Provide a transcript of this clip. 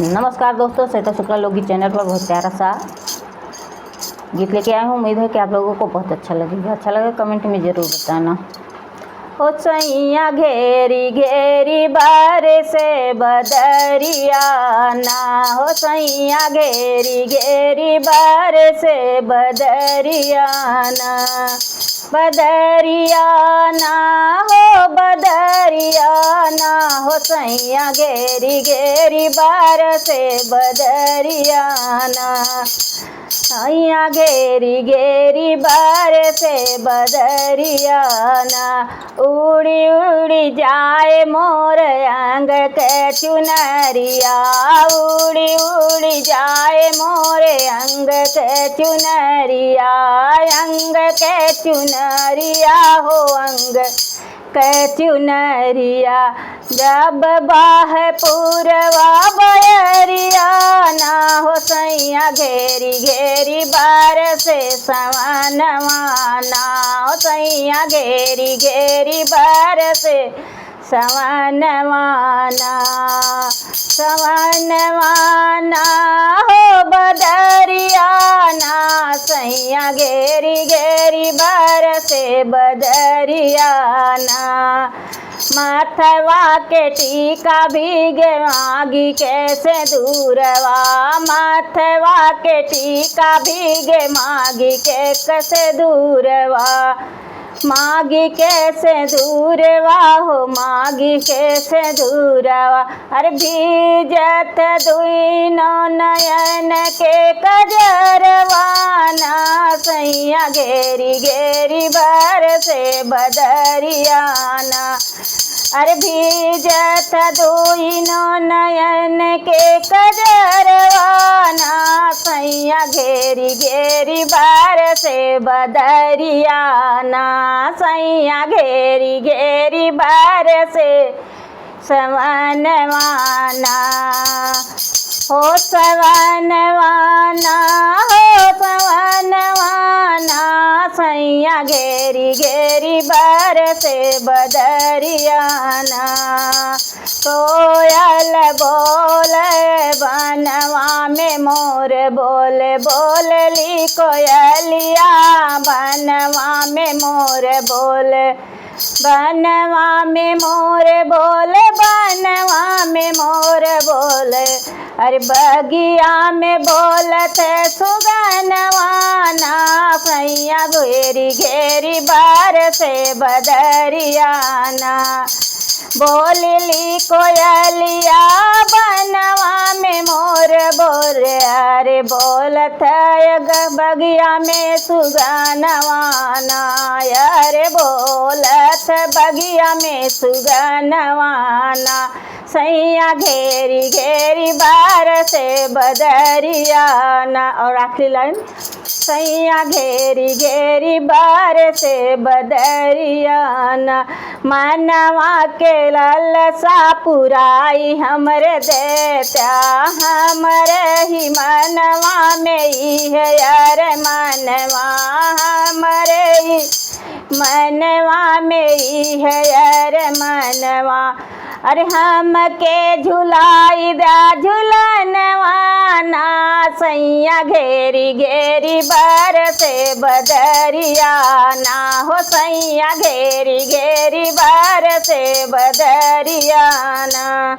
नमस्कार दोस्तों, सविता शुक्ला लोकगीत चैनल पर बहुत प्यारा सा गीत लेके आया हूँ। उम्मीद है कि आप लोगों को बहुत अच्छा लगेगा। अच्छा लगे कमेंट में ज़रूर बताना। ओ सैया घेरी घेरी बारे से बदरिया ना, हो सैया घेरी घेरी बारे से बदरिया ना, बदरिया ना हो बदरिया ना, हो सैया घेरी घेरी बार से बदरिया ना, सैया घेरी घेरी बार से बदरिया ना, उड़ी उड़ी जाए मोर अंग के चुनरिया, उड़ी उड़ी जाए मोर अंग के चुनरिया, अंग के चुनरिया हो अंग के चुनरिया, जब बाह पूरवा बयरिया ना, हो सैया घेरी घेरी बार से सवनवा ना, हो सैया घेरी घेरी बार से सवनवा ना, सवनवा ना हो बदरिया ना, सैया घेरी घेरी बार से बदरिया ना, माथवा के टीका भीगे मागी कैसे दूरवा, माथवा के टीका भीगे मागी के कैसे दूरवा, मागी कैसे दूरवा हो मागी कैसे दूरवा, अरे भीजत दुइनो नयन के कजरवा ना, सैया घेरी घेरी बार से बदरिया ना, अरे भीजत दुइनो नयन के कजरवा ना, सैया घेरी घेरी बार से बदरिया ना, सैया घेरी घेरी बार से सवनवा ना, हो सवनवा ना, हो सवनवा ना, सैया घेरी घेरी बार से बदरिया ना, कोयल बोले बनवा में मोर बोले बोलली कोयलिया, बनवा में मोर बोले बनवा में मोर बोले, बनवा में मोर बोले, अरे बगिया में बोलते सुगनवा ना, सैया घेरी घेरी बार से बदरिया ना, बोलली कोयलिया बनवा में मोर बोले, अरे बोलत बगिया में सुगनवा ना, अरे बोलत बगिया में सुगनवा ना, सैया घेरी घेरी बार से बदरिया ना, और आखिरी लाइन, सैया घेरी घेरी बार से बदरिया ना, मनवा के लालसा पुराई हमरे देता, हमरे ही मनवा में ही है यार मनवा, हमरे ही मनवा में ही है यार मनवा, अरे हम के झुलाई दा झुलनवा ना, सैया घेरी घेरी बार से बदरिया ना, हो सैया घेरी घेरी बार से बदरिया ना।